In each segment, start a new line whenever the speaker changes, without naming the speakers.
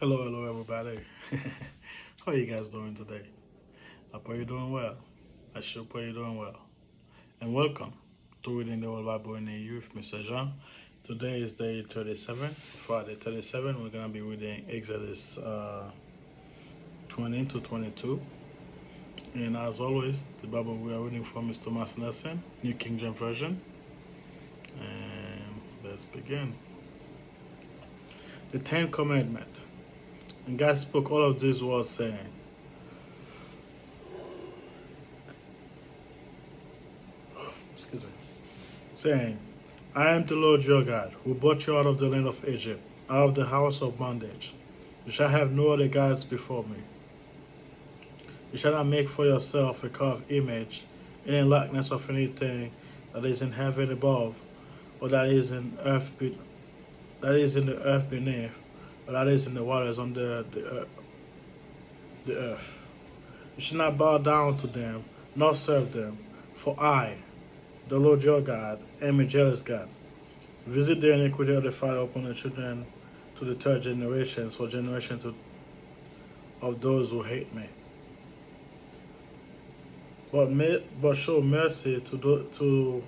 Hello, everybody. How are you guys doing today? I pray you're doing well. I sure pray you're doing well. And welcome to Reading the Whole Bible in the Youth, Mr. Jean. Today is day 37, Friday 37. We're going to be reading Exodus 20 to 22. And as always, the Bible we are reading from is Thomas Nelson, New King James Version. And let's begin. The Ten Commandments. And God spoke all of these words, saying, excuse me, saying, I am the Lord your God, who brought you out of the land of Egypt, out of the house of bondage. You shall have no other gods before me. You shall not make for yourself a carved image, any likeness of anything that is in heaven above, or that is in that is in the earth beneath, or that is in the waters under the earth. You shall not bow down to them, nor serve them, for I, the Lord your God, am a jealous God. Visit the iniquity of the father upon the children to the third generation, for of those who hate me. But show mercy to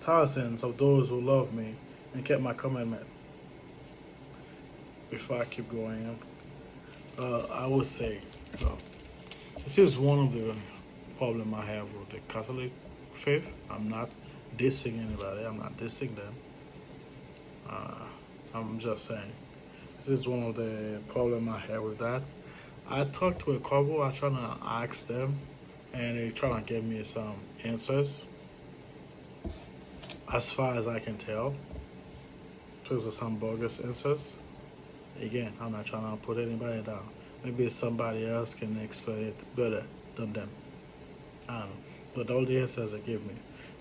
thousands of those who love me and kept my commandment. Before I keep going, I would say this is one of the problem I have with the Catholic faith. I'm not dissing anybody. I'm not dissing them. I'm just saying this is one of the problem I have with that. I talked to a couple. I trying to ask them, and they trying to give me some answers. As far as I can tell, those are some bogus answers. Again, I'm not trying to put anybody down. Maybe somebody else can explain it better than them. I don't know. But all the answers they give me.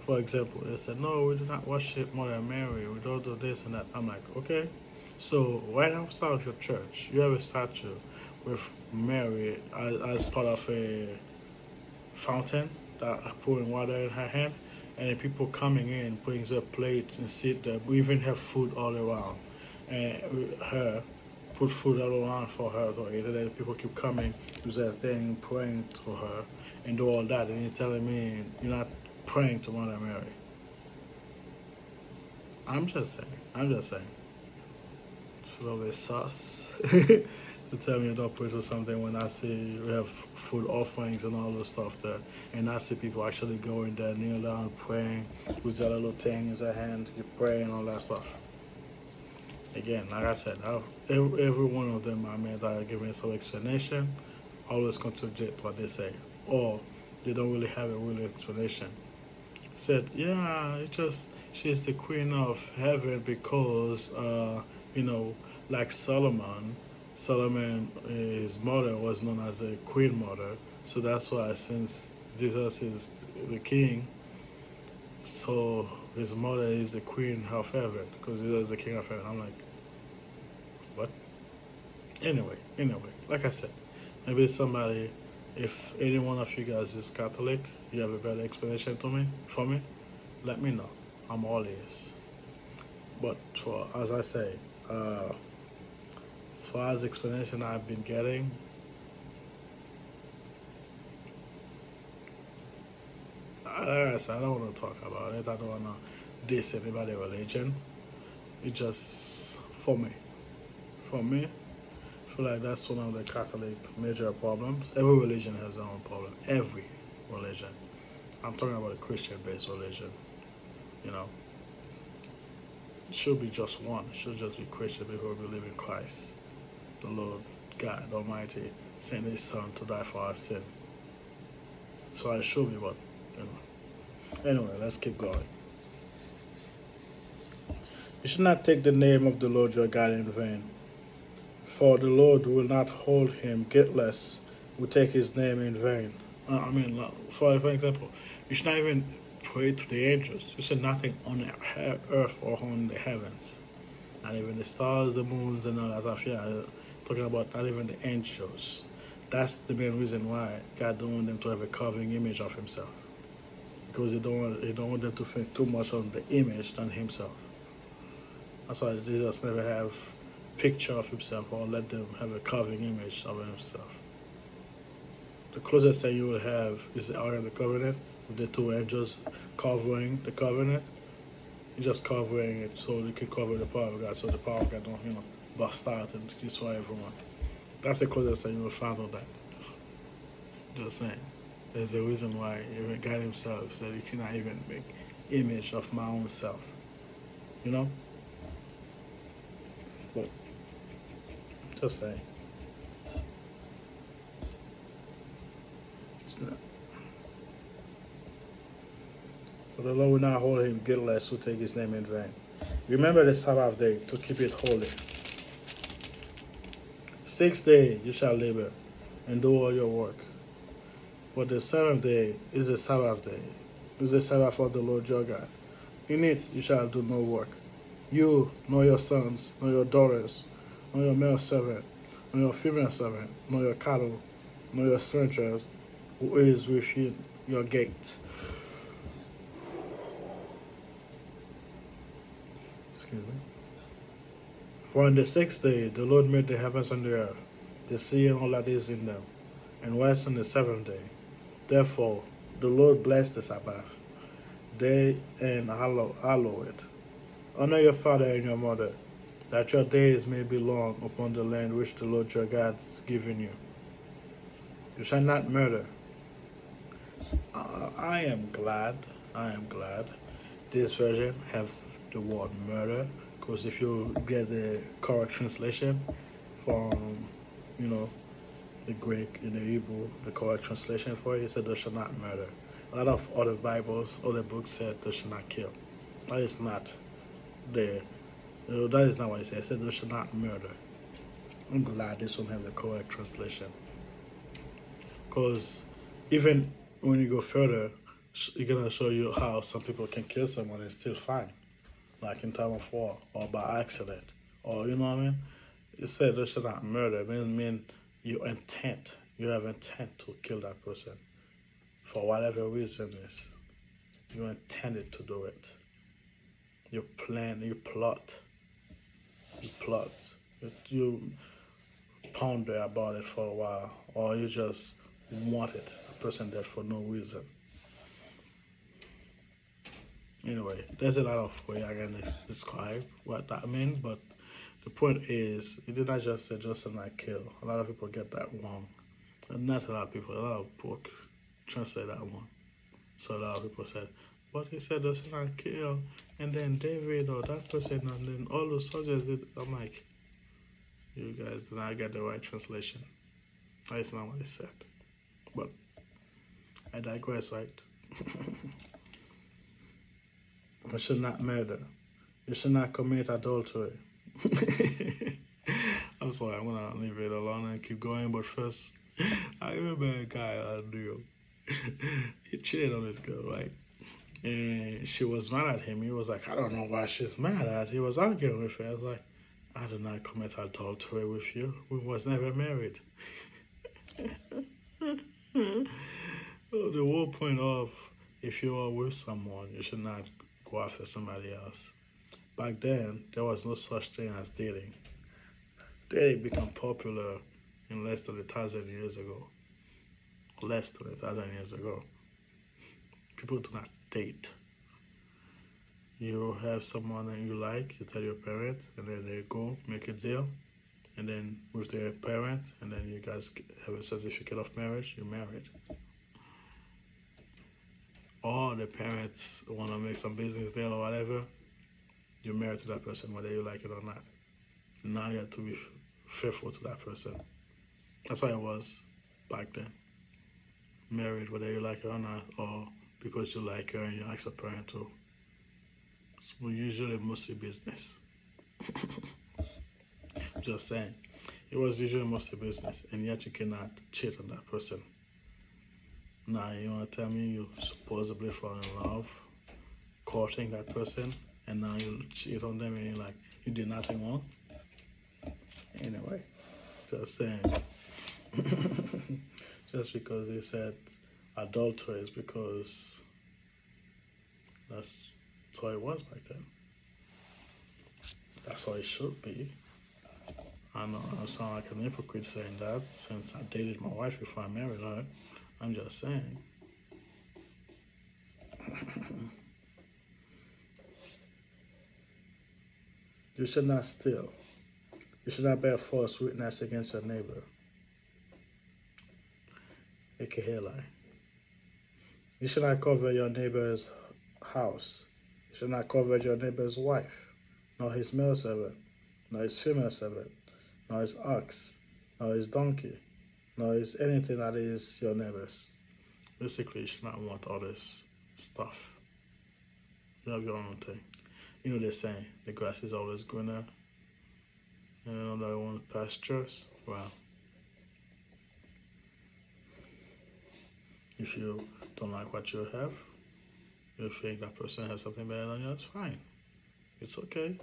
For example, they said, no, we do not worship Mother Mary. We don't do this and that. I'm like, okay. So right outside of your church, you have a statue with Mary as part of a fountain that pouring water in her hand. And then people coming in, putting their plate and sit there. We even have food all around. And her put food all around for her to eat. And then people keep coming, do their thing, praying to her, and do all that. And you're telling me you're not praying to Mother Mary. I'm just saying. It's a little bit sus to tell me don't pray to something when I see we have food offerings and all this stuff there. And I see people actually going there, kneel down, praying with that little thing in their hand, keep praying and all that stuff. Again, like I said, every one of them I made that give me some explanation, always contradict what they say. Or they don't really have a real explanation. Said, yeah, it's just she's the queen of heaven because like Solomon, his mother was known as a queen mother, so that's why since Jesus is the king, so his mother is the queen of heaven because Jesus is the king of heaven. I'm like, what? Anyway, like I said, maybe somebody, if any one of you guys is Catholic, you have a better explanation for me, let me know. I'm all ears. But as I say, as far as explanation I've been getting, like I said, I don't want to talk about it. I don't want to diss anybody's religion. It's just for me. For me, I feel like that's one of the Catholic major problems. Every religion has their own problem. Every religion. I'm talking about a Christian-based religion. You know, it should be just one. It should just be Christian people who believe in Christ, the Lord God Almighty, sent His Son to die for our sin. So it should be what, you know. Anyway, let's keep going. You should not take the name of the Lord your God in vain, for the Lord will not hold him guiltless who take his name in vain. For example, you should not even pray to the angels. You should nothing on the earth or on the heavens. Not even the stars, the moons, and all that stuff. Yeah, talking about not even the angels. That's the main reason why God don't want them to have a carving image of Himself, because He don't want them to think too much on the image than Himself. That's why Jesus never have picture of himself or let them have a carving image of himself. The closest thing you will have is the Ark of the Covenant with the two angels covering the covenant. You're just covering it so you can cover the power of God, so the power of God don't, bust out and destroy everyone. That's the closest thing you will find on that. Just saying. There's a reason why even God himself said he cannot even make image of my own self. You know? But just saying. For the Lord will not hold him guiltless who take his name in vain. Remember the Sabbath day to keep it holy. 6 days you shall labor and do all your work. But the seventh day is the Sabbath day. It is the Sabbath of the Lord your God. In it you shall do no work. You, nor your sons, nor your daughters, nor your male servant, nor your female servant, nor your cattle, nor your strangers, who is within your gates. Excuse me. For on the 6th day the Lord made the heavens and the earth, the sea and all that is in them, and rest on the 7th day. Therefore the Lord blessed the Sabbath day and hallow it. Honor your father and your mother, that your days may be long upon the land which the Lord your God has given you. You shall not murder. I am glad this version have the word murder, because if you get the correct translation from, the Greek and the Hebrew, the correct translation for it said, "Thou shalt not murder." A lot of other Bibles, other books said, "Thou shalt not kill." That is not there. That is not what it says. It said, "Thou shalt not murder." I'm glad this one have the correct translation, because even when you go further, it's gonna show you how some people can kill someone and still fine, like in time of war or by accident, or you know what I mean. It said, "Thou shalt not murder." It mean you have intent to kill that person for whatever reason is. You intended to do it. You plan, you plot, you ponder about it for a while, or you just wanted a person dead for no reason. Anyway, there's a lot of way I can describe what that means, but the point is, it did not just say just not kill. A lot of people get that wrong. Not a lot of people, a lot of book translate that one. So a lot of people said, but he said just not kill, and then David or that person, and then all the soldiers did. I'm like, you guys did not get the right translation. That's not what it said. But I digress, right? You should not murder. You should not commit adultery. I'm sorry, I'm gonna leave it alone and keep going. But first, I remember a guy I knew. He cheated on this girl, right? And she was mad at him. He was like, I don't know why she's mad at. He was arguing with her. I was like, I did not commit adultery with you. We was never married. The whole point of, if you are with someone, you should not go after somebody else. Back then, there was no such thing as dating. Dating became popular in less than 1,000 years ago. Less than 1,000 years ago. People do not date. You have someone that you like, you tell your parents, and then they go make a deal, and then with their parents, and then you guys have a certificate of marriage, you're married. Or the parents want to make some business deal or whatever, you're married to that person whether you like it or not. Now you have to be faithful to that person. That's why it was back then. Married whether you like it or not, or because you like her and you ask a parent to. So usually mostly business. Just saying. It was usually mostly business, and yet you cannot cheat on that person. Now you want to tell me you supposedly fall in love, courting that person, and now you cheat on them and you're like, you did nothing wrong? Anyway, just saying. Just because he said adultery is because that's how it was back then. That's how it should be. I know I sound like an hypocrite saying that since I dated my wife before I married her. I'm just saying. You should not steal. You should not bear false witness against your neighbor, aka lie. You should not cover your neighbor's house. You should not covet your neighbor's wife, nor his male servant, nor his female servant, nor his ox, nor his donkey, nor his anything that is your neighbor's. Basically, you should not want all this stuff. You have your own thing. You know they say the grass is always greener. You know that one pastures. Well, if you don't like what you have, you think that person has something better than you, it's fine. It's okay.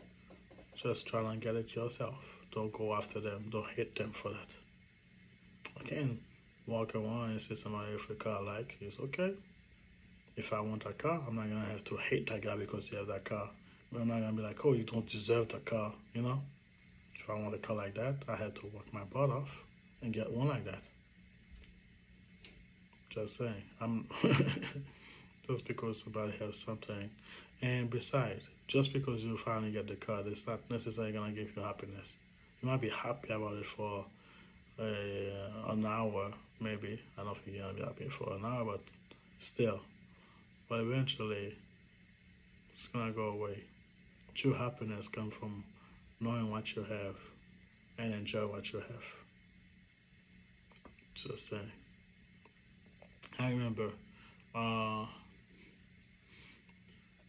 Just try and get it yourself. Don't go after them. Don't hate them for that. I can walk around and see somebody with a car like, it's okay. If I want a car, I'm not gonna have to hate that guy because he has that car. I'm not gonna be like, oh, you don't deserve the car, you know? If I want a car like that, I have to work my butt off and get one like that. Just saying. I'm just because somebody has something. And besides, just because you finally get the car, it's not necessarily gonna give you happiness. You might be happy about it for an hour, maybe. I don't think you're gonna be happy for an hour, but still. But eventually, it's gonna go away. True happiness comes from knowing what you have and enjoy what you have. Just saying. I remember, I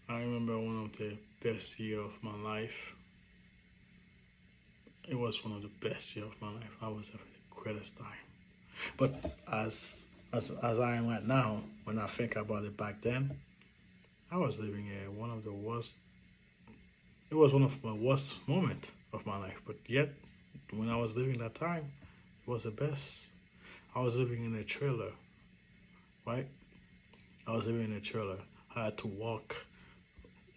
remember one of the best years of my life. It was one of the best years of my life. I was having the greatest time. But as I am right now, when I think about it back then, I was living one of the worst. It was one of my worst moments of my life. But yet, when I was living that time, it was the best. I was living in a trailer, right? I was living in a trailer. I had to walk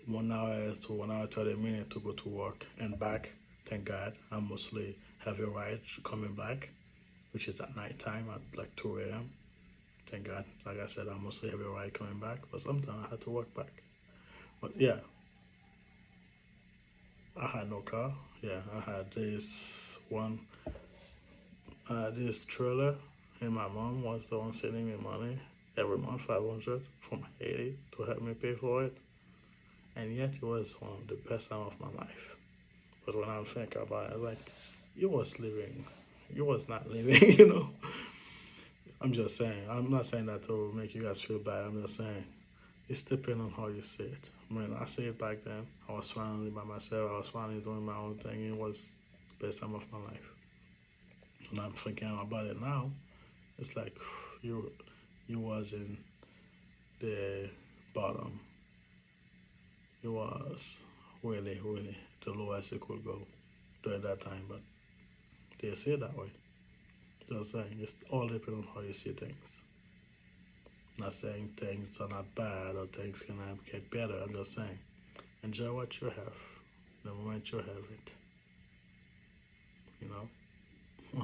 1 hour to 1 hour 30 minutes to go to work and back. Thank God, I mostly have a ride coming back, which is at night time at like 2 a.m. Thank God, like I said, I mostly have a ride coming back, but sometimes I had to walk back. But yeah, I had no car. Yeah, I had this trailer, and my mom was the one sending me money every month, 500 from Haiti to help me pay for it. And yet, it was one of the best time of my life. But when I think about it, like, you was not living, you know. I'm just saying. I'm not saying that to make you guys feel bad. I'm just saying it's depending on how you see it. I mean, I see it back then. I was finally by myself. I was finally doing my own thing. It was the best time of my life. When I'm thinking about it now, it's like you was in the bottom. It was really, really the lowest it could go during that time. But they say it that way. Just saying, it's all depends on how you see things. Not saying things are not bad or things cannot get better. I'm just saying, enjoy what you have, the moment you have it. You know,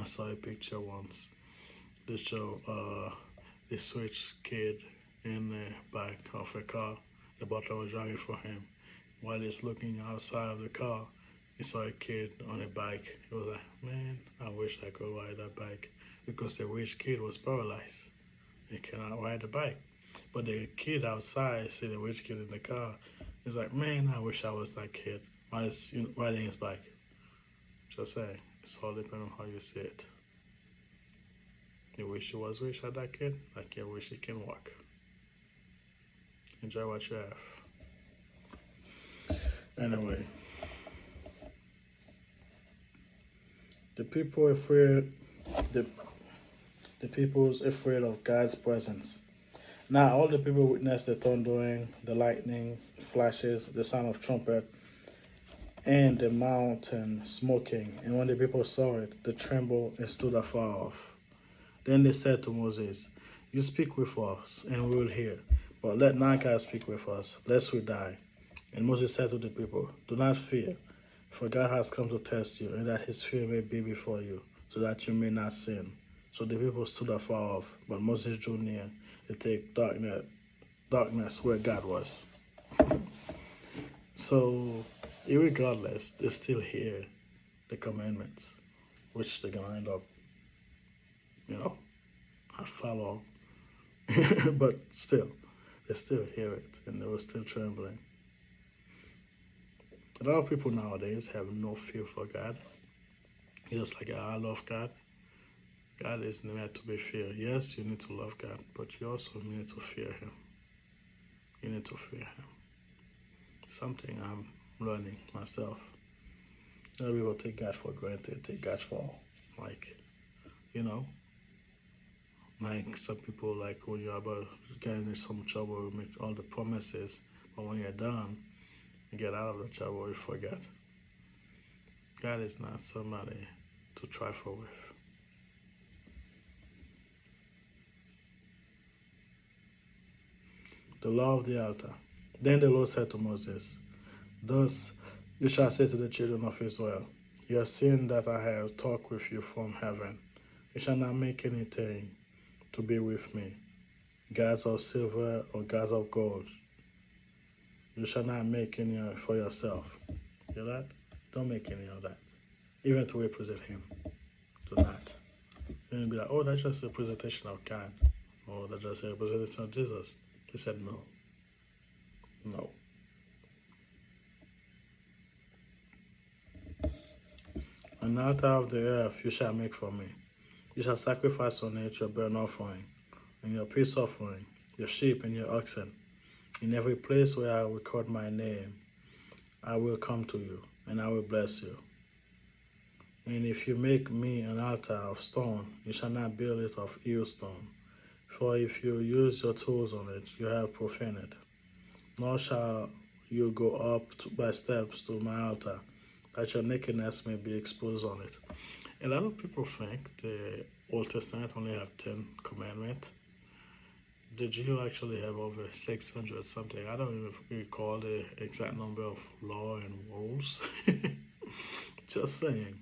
I saw a picture once. They show this rich kid in the back of a car. The butler was driving for him. While he's looking outside of the car, he saw a kid on a bike. He was like, man, I wish I could ride that bike. Because the rich kid was paralyzed. He cannot ride the bike. But the kid outside see the rich kid in the car. He's like, man, I wish I was that kid. While he's riding his bike. Just say, it's all depending on how you see it. You wish you was rich at that kid, like you wish you can walk. Enjoy what you have. Anyway. The people's afraid of God's presence. Now all the people witnessed the thundering, the lightning flashes, the sound of trumpet, and the mountain smoking. And when the people saw it, they trembled and stood afar off. Then they said to Moses, you speak with us, and we will hear. But let not God speak with us, lest we die. And Moses said to the people, do not fear. For God has come to test you, and that his fear may be before you, so that you may not sin. So the people stood afar off, but Moses drew near to take darkness where God was. So, irregardless, they still hear the commandments, which they're gonna end up, you know, not follow. But still, they still hear it, and they were still trembling. A lot of people nowadays have no fear for God. Just like I love God. God is meant to be feared. Yes, you need to love God, but you also need to fear Him. You need to fear Him. Something I'm learning myself. A lot of people take God for granted, take God for, like, you know, like some people, like when you're about getting in some trouble, you make all the promises, but when you're done, you get out of the trouble, you forget. God is not somebody to trifle with. The law of the altar. Then the Lord said to Moses, thus you shall say to the children of Israel, you have seen that I have talked with you from heaven. You shall not make anything to be with me, gods of silver or gods of gold. You shall not make any for yourself. Hear that? Don't make any of that. Even to represent Him. Do not. And be like, oh, that's just a representation of God. Oh, that's just a representation of Jesus. He said, no. No. An altar of the earth you shall make for me. You shall sacrifice on it your burnt offering, and your peace offering, your sheep and your oxen. In every place where I record my name, I will come to you, and I will bless you. And if you make me an altar of stone, you shall not build it of hewn stone. For if you use your tools on it, you have profaned it. Nor shall you go up by steps to my altar, that your nakedness may be exposed on it. A lot of people think the Old Testament only have 10 commandments. The Jew actually have over 600 something. I don't even recall the exact number of law and rules. Just saying.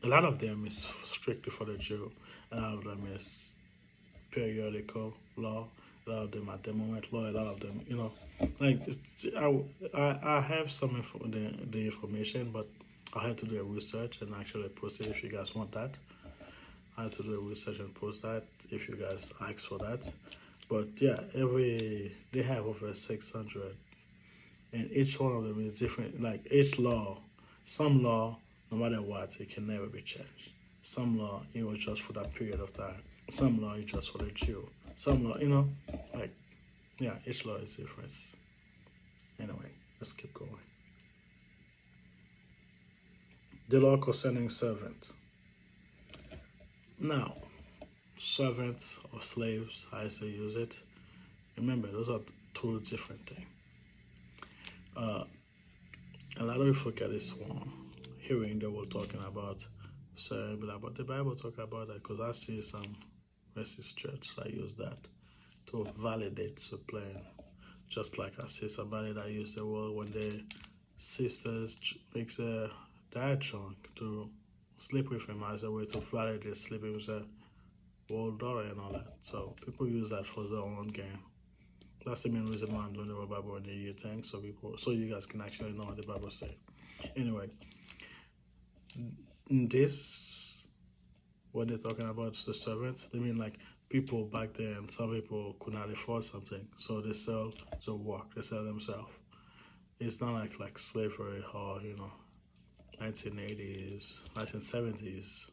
A lot of them is strictly for the Jew. A lot of them is periodical law. A lot of them at the moment law. A lot of them, like I have some the information, but I had to do a research and actually post it if you guys want that. I had to do a research and post that if you guys ask for that. But yeah, they have over 600, and each one of them is different. Like each law, some law, no matter what, it can never be changed. Some law, just for that period of time. Some law is just for the Jew. Some law, like, yeah, each law is different. Anyway, let's keep going. The law concerning servants. Now, servants or slaves, as they use it, remember, those are two different things. A lot of you forget this one. Hearing they were talking about, but the Bible talk about that because I see some racist church that use that to validate the plan. Just like I see somebody that use the word when the sisters makes a dad drunk to sleep with him as a way to validate sleeping with a old daughter and all that. So people use that for their own gain. That's the main reason why I'm doing the Bible in the year thing, so you guys can actually know what the Bible says. Anyway, this when they're talking about the servants, they mean like people back then. Some people could not afford something, so they sell the work. They sell themselves. It's not like slavery or 1980s, 1970s,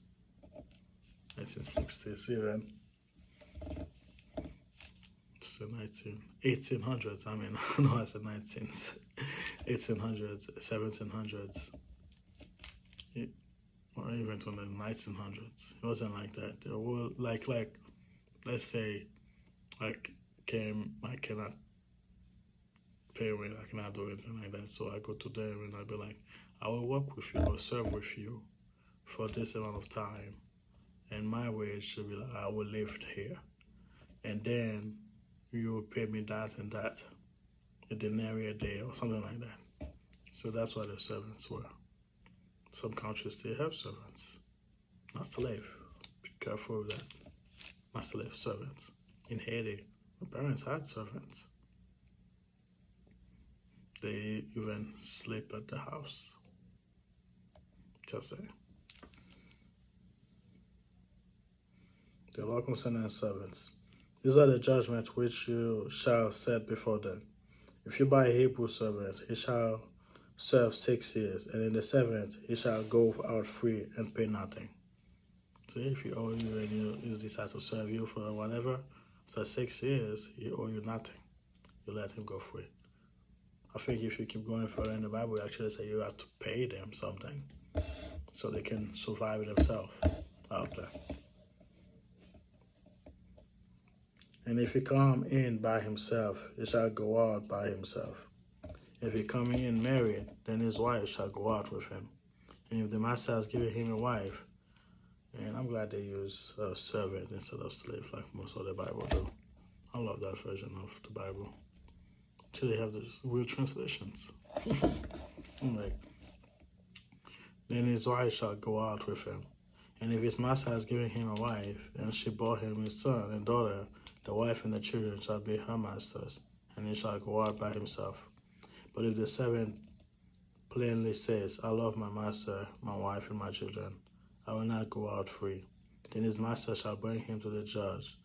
1960s even. It's the 1800s. I mean, no, I said 19s, 1800s, 1700s, or even to the 1900s. It wasn't like that. They were like let's say, I cannot pay rent, I cannot do anything like that. So I go to them and I'll be like, I will work with you or serve with you for this amount of time, and my wage should be like I will live here, and then you will pay me that and that, a denarius a day or something like that. So that's why the servants were. Some countries still have servants, not slave. Be careful with that. Not slave, servants. In Haiti, my parents had servants. They even sleep at the house. Just say. The law concerning servants. These are the judgments which you shall set before them. If you buy a Hebrew servant, he shall serve 6 years, and in the seventh he shall go out free and pay nothing. See, if he owe you and you decide to serve you for whatever, so 6 years, he owe you nothing. You let him go free. I think if you keep going further in the Bible, it actually say you have to pay them something so they can survive themselves out there. And if he come in by himself, he shall go out by himself. If he come in married, then his wife shall go out with him. And if the master has given him a wife, and I'm glad they use servant instead of slave like most of the Bible do. I love that version of the Bible. Actually, they have these weird translations. Like, then his wife shall go out with him. And if his master has given him a wife, and she bore him his son and daughter, the wife and the children shall be her master's, and he shall go out by himself. But if the servant plainly says, I love my master, my wife, and my children, I will not go out free, then his master shall bring him to the judge.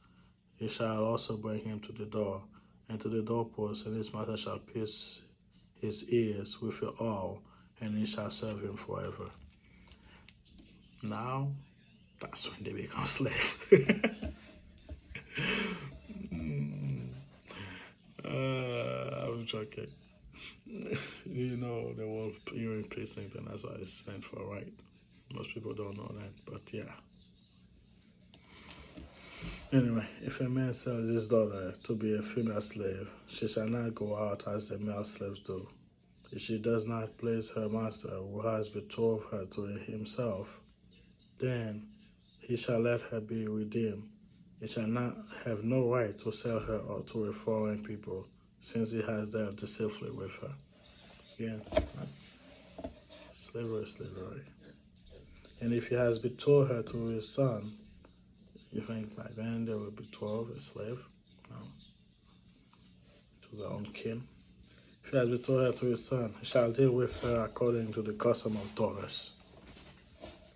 He shall also bring him to the door, and to the doorpost, and his master shall pierce his ears with an awl, and he shall serve him forever. Now, that's when they become slaves. I'm joking. You know, the word you're in Pacington, that's why it's stand for, right? Most people don't know that, but yeah. Anyway, if a man sells his daughter to be a female slave, she shall not go out as the male slaves do. If she does not please her master, who has betrothed her to himself, then he shall let her be redeemed. He shall not have no right to sell her or to a foreign people, since he has dealt deceitfully with her. Again, slavery is slavery. And if he has betrothed her to his son, you think back then they would betroth a slave? No. To their own kin. If he has betrothed her to his son, he shall deal with her according to the custom of daughters.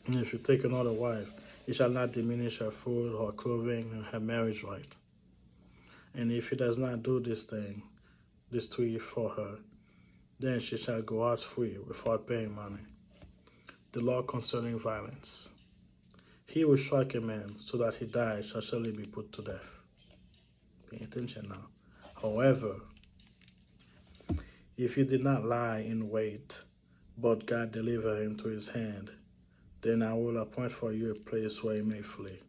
And if you take another wife, he shall not diminish her food, her clothing, and her marriage right. And if he does not do this two for her, then she shall go out free without paying money. The law concerning violence. He who strike a man so that he dies shall surely be put to death. Pay attention now. However, if he did not lie in wait, but God deliver him to his hand, then I will appoint for you a place where he may flee.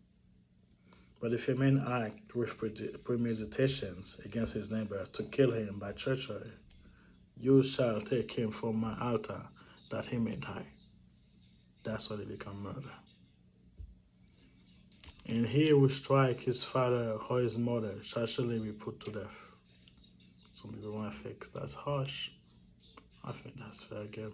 But if a man act with premeditations against his neighbor to kill him by treachery, you shall take him from my altar that he may die. That's when it becomes murder. And he who strike his father or his mother shall surely be put to death. Some people might think that's harsh. I think that's fair game.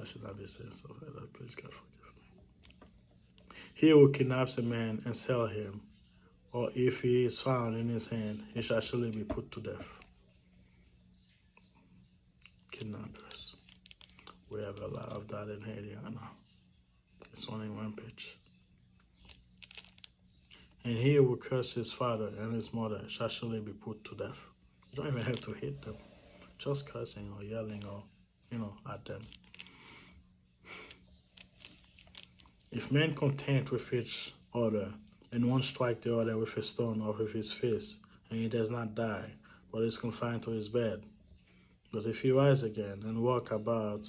I should not be saying stuff like that. Please God forgive me. He who kidnaps a man and sell him, or if he is found in his hand, he shall surely be put to death. Kidnappers. We have a lot of that in Haiti, I know. It's running rampage. And he who curses his father and his mother shall surely be put to death. You don't even have to hit them. Just cursing or yelling or, at them. If men contend with each other, and one strike the other with a stone or with his fist, and he does not die, but is confined to his bed. But if he rise again and walk about,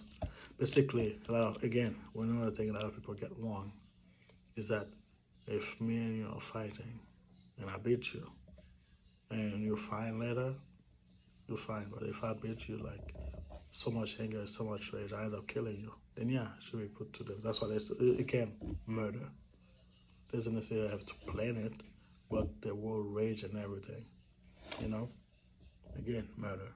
basically, another thing a lot of people get wrong is that if me and you are fighting, and I beat you, and you're fine later, you're fine. But if I beat you like so much anger, so much rage, I end up killing you, then yeah, should be put to death. That's why they say, again, murder. Doesn't necessarily have to plan it, but the war rage and everything, Again, murder.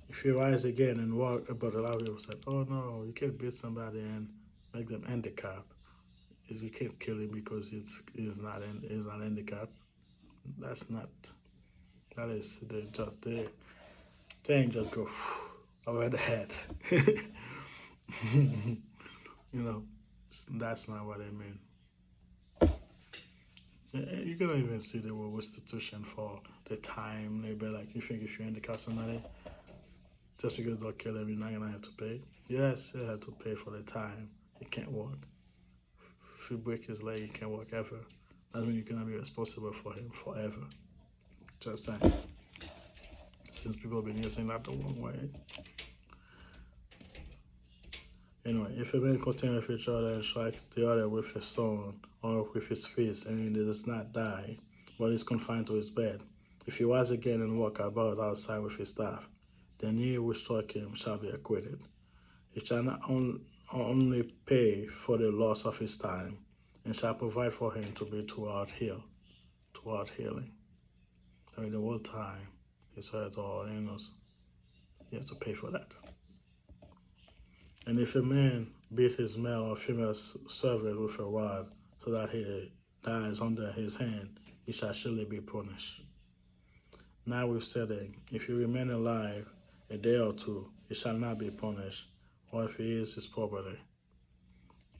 If you rise again and walk, but a lot of people said, "Oh no, you can't beat somebody and make them handicapped. You can't kill him because it's not handicapped." That's not. That is the thing just go over the head. you know, that's not what I mean. You can even see the word restitution for the time. They be like, you think if you handicap somebody, just because they'll kill him, you're not gonna have to pay. Yes, you have to pay for the time. He can't walk. If you break his leg, he can't walk ever. That means you're gonna be responsible for him forever. Just saying. Since people have been using that the wrong way. Anyway, if a man continue with each other and strike the other with a stone or with his fist, and he does not die, but is confined to his bed, if he rise again and walk about outside with his staff, then he who struck him shall be acquitted. He shall not only pay for the loss of his time, and shall provide for him to be toward healing. I mean, the whole time his hurt or illness, he has to pay for that. And if a man beat his male or female servant with a rod so that he dies under his hand, he shall surely be punished. Notwithstanding, if he remain alive a day or two, he shall not be punished, or if he is his property.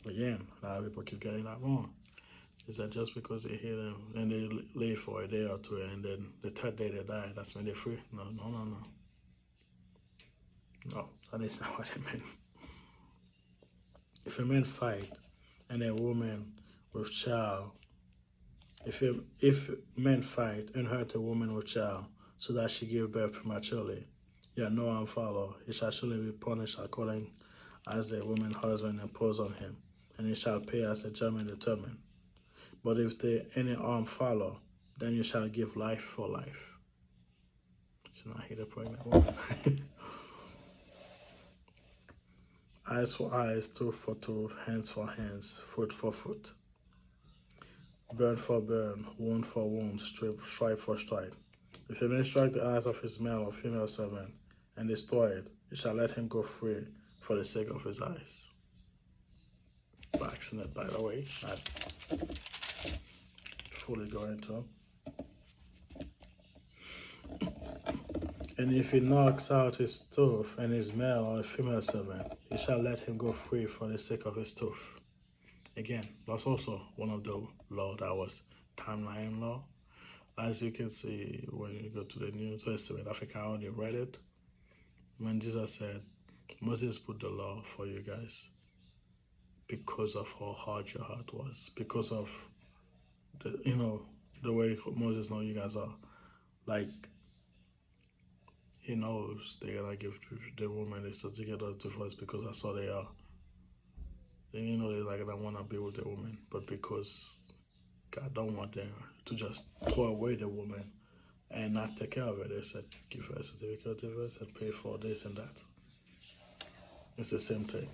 Again, a lot of people keep getting that wrong. Is that just because they hit them and they live for a day or two and then the third day they die, that's when they're free? No. No, that is not what I meant. If a man fight and a woman with child, if men fight and hurt a woman with child so that she give birth prematurely, yet no harm follow, he shall surely be punished according as the woman's husband impose on him, and he shall pay as the judgment determined. But if any harm follow, then you shall give life for life. Should not hit a pregnant woman. Eyes for eyes, tooth for tooth, hands for hands, foot for foot. Burn for burn, wound for wound, stripe for stripe. If a man strike the eyes of his male or female servant and destroy it, he shall let him go free for the sake of his eyes. By accident, by the way, not fully going to. And if he knocks out his tooth and his male or female servant, he shall let him go free for the sake of his tooth. Again, that's also one of the law that was timeline law. As you can see when you go to the New Testament, I think I already read it. When Jesus said, Moses put the law for you guys because of how hard your heart was, because of the way Moses knows you guys are. Like, he knows they're gonna give the woman a certificate of divorce because that's how they are. Then they're like, I wanna be with the woman, but because God don't want them to just throw away the woman and not take care of it, they said, give her a certificate of divorce and pay for this and that. It's the same thing.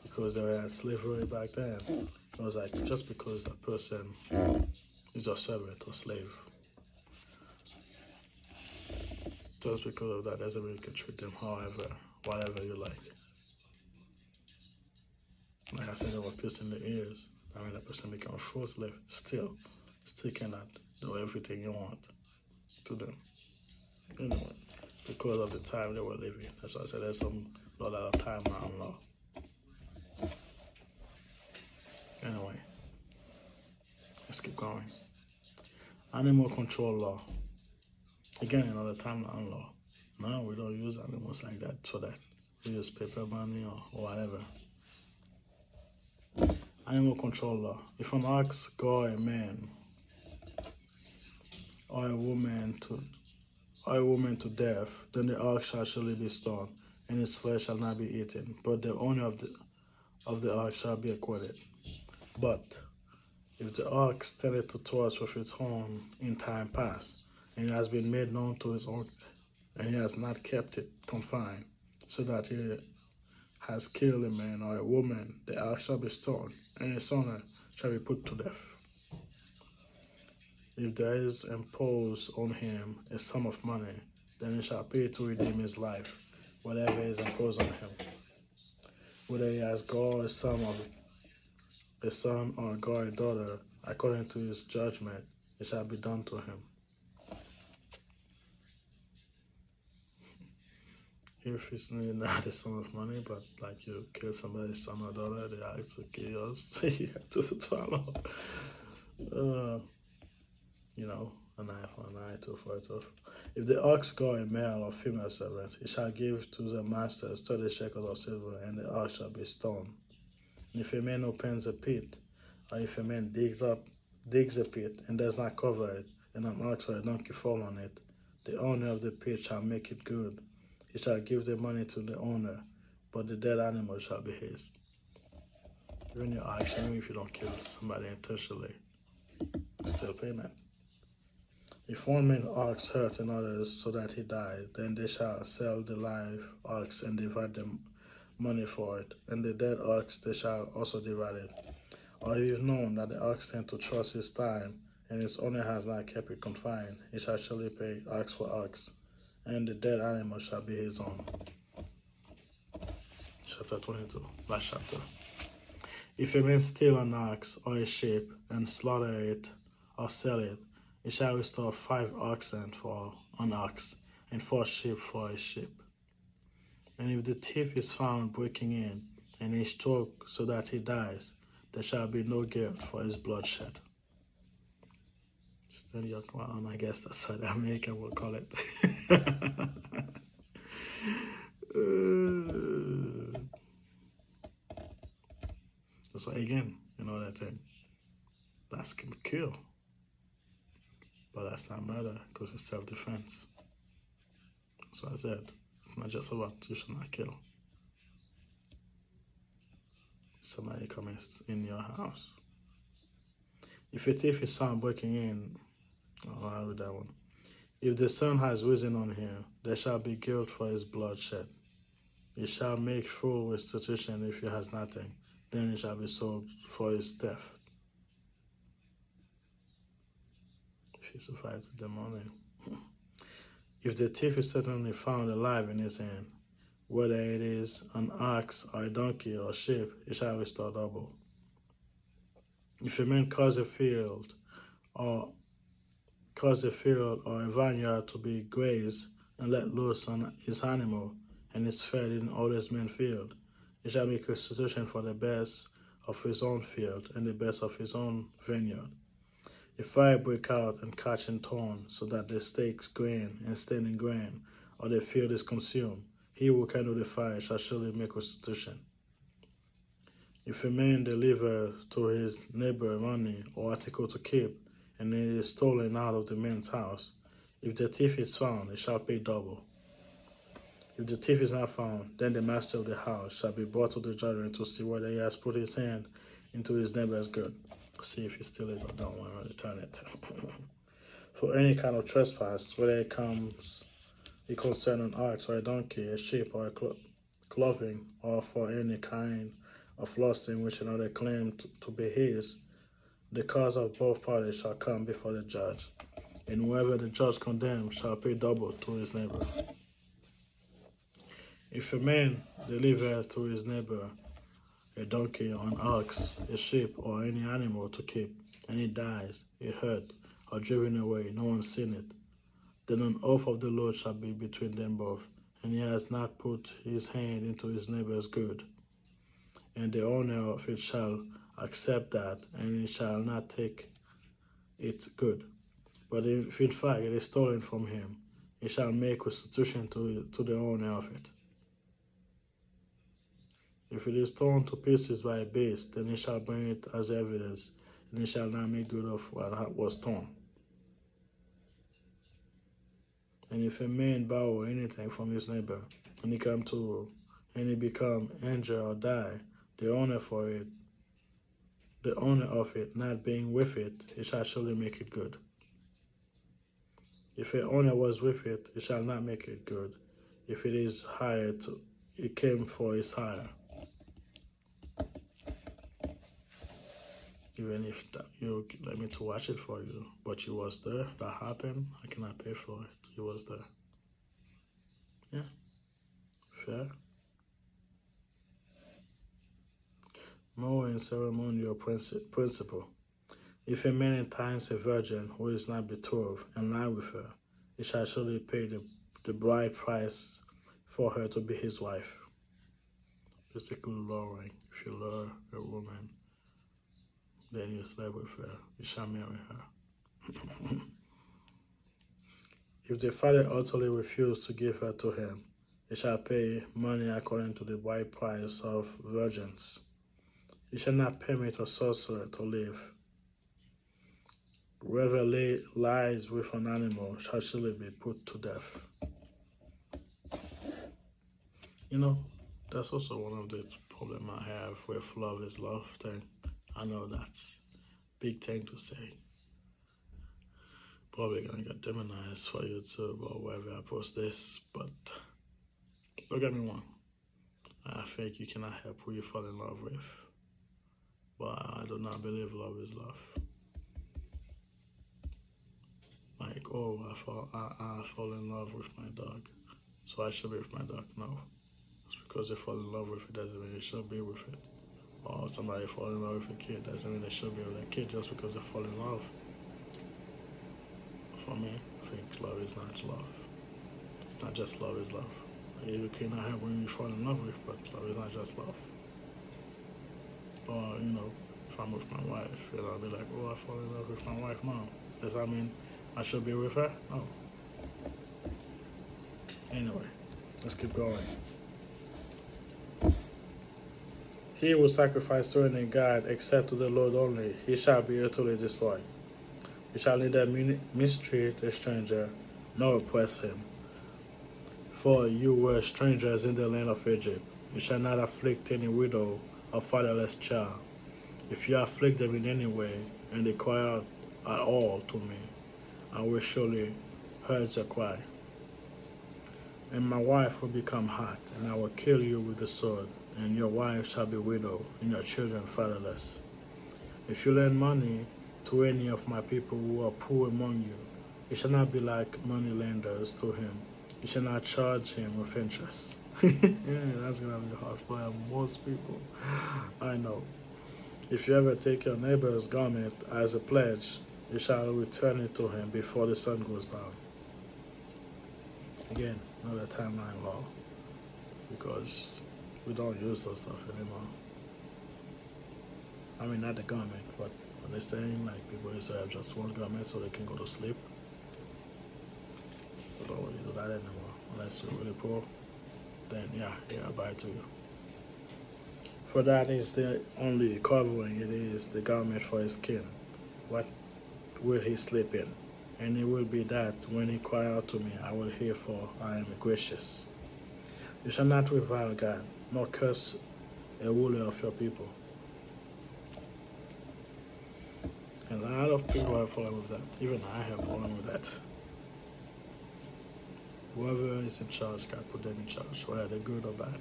Because they had slavery back then. It was like, just because a person is a servant or slave, just because of that doesn't mean you can treat them whatever you like. Like I said, they were piercing the ears. I mean, the person become a full slave, still cannot do everything you want to them. Anyway, because of the time they were living. That's why I said there's a lot of timeline law. Anyway, let's keep going. Animal control law. Again, another timeline law. No, we don't use animals like that for that. We use paper money or whatever. Animal control law. If an ox gore a man or a woman to death, then the ox shall surely be stoned, and its flesh shall not be eaten. But the owner of the ox shall be acquitted. But if the ox telleth to toss with its horn in time past, and it has been made known to his owner, and he has not kept it confined, so that he has killed a man or a woman, the ox shall be stoned, and its owner shall be put to death. If there is imposed on him a sum of money, then he shall pay to redeem his life, whatever is imposed on him. Whether he has God a son or God a daughter, according to his judgment, it shall be done to him. If it's not a sum of money, but like you kill somebody's son or daughter, they ask to kill yours, you have to follow. You know, an eye for an eye, tooth for a tooth. If the ox got a male or female servant, he shall give to the master 30 shekels of silver, and the ox shall be stoned. And if a man opens a pit, or if a man digs a pit and does not cover it, and an ox or a donkey fall on it, the owner of the pit shall make it good. He shall give the money to the owner, but the dead animal shall be his. Even your ox, even if you don't kill somebody intentionally, still payment. If one man ox hurt another so that he died, then they shall sell the live ox and divide the money for it, and the dead ox they shall also divide it. Or if you've known that the ox tend to trust his time, and its owner has not kept it confined, he shall surely pay ox for ox, and the dead animal shall be his own. Chapter 22, last chapter. If a man steal an ox or a sheep and slaughter it or sell it, he shall restore 5 oxen for an ox, and 4 sheep for a sheep. And if the thief is found breaking in, and is struck so that he dies, there shall be no guilt for his bloodshed. Still your crown, I guess that's what the American will call it. That's why, again, you know that thing. That's can kill. But that's not murder because it's self-defense. So I said, it's not just about you should not kill. Somebody comes in your house. If a thief is found breaking in, I'll read that one. If the sun has risen on him, there shall be guilt for his bloodshed. He shall make full restitution if he has nothing. Then he shall be sold for his theft. If he survives the morning. If the thief is certainly found alive in his hand, whether it is an ox or a donkey or sheep, he shall restore double. If a man cause a field or a vineyard to be grazed and let loose on his animal, and is fed in all his man's field, he shall make restitution for the best of his own field and the best of his own vineyard. If fire break out and catch in thorn, so that the stakes grain and standing grain, or the field is consumed, he who kindle the fire shall surely make restitution. If a man deliver to his neighbor money or article to keep, and it is stolen out of the man's house, if the thief is found, he shall pay double. If the thief is not found, then the master of the house shall be brought to the judgment to see whether he has put his hand into his neighbor's good, to see if he steal it or don't want to return it. For any kind of trespass, whether it concerns an ox or a donkey, a sheep or a clothing, or for any kind of loss in which another claimed to be his, the cause of both parties shall come before the judge, and whoever the judge condemns shall pay double to his neighbor. If a man deliver to his neighbor a donkey or an ox, a sheep, or any animal to keep, and it dies, it hurt, or driven away, no one seen it, then an oath of the Lord shall be between them both, and he has not put his hand into his neighbor's good. And the owner of it shall accept that, and he shall not take it good. But if in fact it is stolen from him, he shall make restitution to the owner of it. If it is torn to pieces by a beast, then he shall bring it as evidence, and he shall not make good of what was torn. And if a man borrow anything from his neighbor, and he become injured or die, the owner of it not being with it, he shall surely make it good. If the owner was with it, he shall not make it good. If it is hired, it came for his hire. Even if you let me to watch it for you, but you was there, that happened, I cannot pay for it. You was there. Yeah, fair. More in ceremonial principle. If a man entices a virgin who is not betrothed and lie with her, he shall surely pay the bride price for her to be his wife. Basically, luring. If you lure a woman, then you sleep with her, you shall marry her. If the father utterly refuse to give her to him, he shall pay money according to the bride price of virgins. He shall not permit a sorcerer to live. Whoever lies with an animal shall surely be put to death. You know, that's also one of the problem I have with love is love thing. I know that's big thing to say. Probably gonna get demonized for YouTube or wherever I post this, but don't get me wrong. I think you cannot help who you fall in love with. But I do not believe love is love. Like, oh, I fall in love with my dog, so I should be with my dog. No. Just because you fall in love with it doesn't mean you should be with it. Or somebody fall in love with a kid doesn't mean they should be with a kid just because they fall in love. For me, I think love is not love. It's not just love is love. You cannot have when you fall in love with, but love is not just love. Or, if I'm with my wife, I'll be like, oh, I fall in love with my wife now. Does that mean I should be with her? No. Anyway, let's keep going. He will sacrifice to any god except to the Lord only. He shall be utterly destroyed. You shall neither mistreat a stranger nor oppress him. For you were strangers in the land of Egypt. You shall not afflict any widow or fatherless child. If you afflict them in any way, and they cry out at all to me, I will surely hear their cry. And my wife will become hot, and I will kill you with the sword, and your wife shall be widowed, and your children fatherless. If you lend money to any of my people who are poor among you, you shall not be like money lenders to him. You shall not charge him with interest. Yeah, that's gonna be hard for most people. I know. If you ever take your neighbor's garment as a pledge, you shall return it to him before the sun goes down. Again, another timeline law, because we don't use those stuff anymore. I mean, not the garment, but what they're saying, like people used to have just one garment so they can go to sleep. We don't really do that anymore. Unless you're really poor, then yeah, I buy it to you. For that is the only covering, it is the garment for his skin. What will he sleep in? And it will be that when he cry out to me, I will hear, for I am gracious. You shall not revile God, nor curse a ruler of your people. And a lot of people have problem with that. Even I have problem with that. Whoever is in charge, God put them in charge, whether they're good or bad.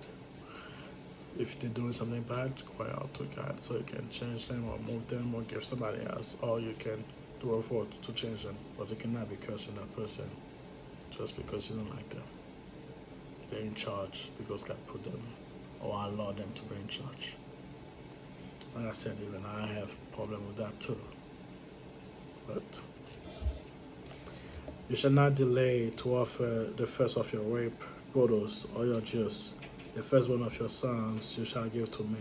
If they're doing something bad, cry out to God so you can change them or move them or give somebody else, or you can do a vote to change them. But you cannot be cursing that person just because you don't like them. They're in charge because God put them or allowed them to be in charge. Like I said, even I have problem with that too. But you shall not delay to offer the first of your rape produce or your juice. The firstborn of your sons you shall give to me.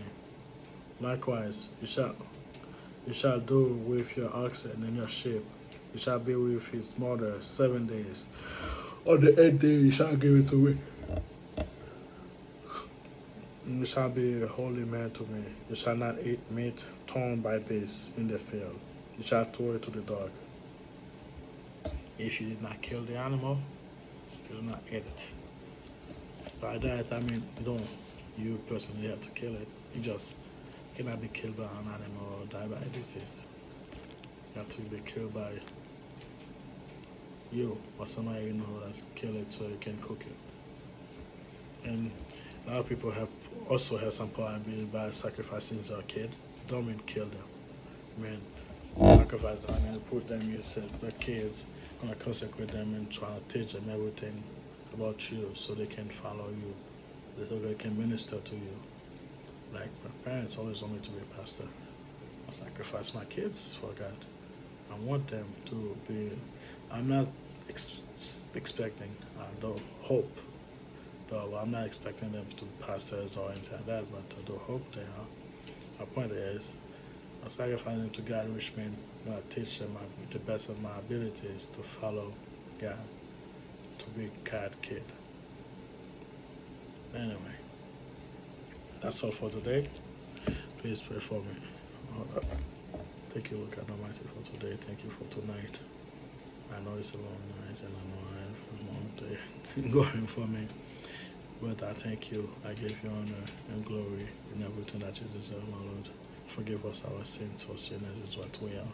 Likewise, you shall do with your oxen and your sheep. You shall be with his mother 7 days. On the 8th day you shall give it to me. You shall be a holy man to me. You shall not eat meat torn by beasts in the field. You shall throw it to the dog. If you did not kill the animal, you do not eat it. By that, I mean, you personally have to kill it. You just cannot be killed by an animal or die by a disease. You have to be killed by you or somebody you know that's kill it so you can cook it. And a lot of people also have some problem by sacrificing their kid. Don't mean kill them. I mean, sacrifice them. I mean, put them, you said the kids, gonna consecrate them and try to teach them everything about you so they can follow you, so they can minister to you. Like my parents always want me to be a pastor. I sacrifice my kids for God. I want them to be. I'm not expecting, though hope. Though I'm not expecting them to be pastors or anything like that, but I do hope they are. My point is, I sacrifice them to God, which means I teach them the best of my abilities to follow God, to be God kid. Anyway, that's all for today. Please pray for me. Thank you, Lord God Almighty, for today. Thank you for tonight. I know it's a long night and I know I have a long day going for me. But I thank you. I give you honor and glory in everything that you deserve, my Lord. Forgive us our sins, for sinners is what we are.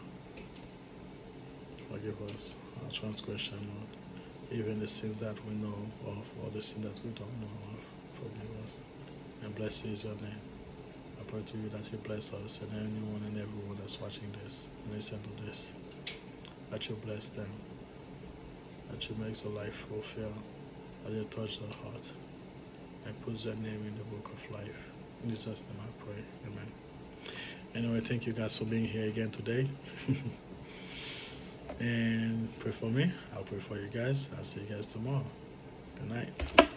Forgive us our transgression, Lord. Even the sins that we know of or the sins that we don't know of. Forgive us. And blessed is your name. I pray to you that you bless us and anyone and everyone that's watching this, listen to this. That you bless them. That you make their life fulfill. That you touch their heart. And put their name in the book of life. In Jesus' name I pray. Amen. Anyway, thank you guys for being here again today. And pray for me. I'll pray for you guys. I'll see you guys tomorrow. Good night.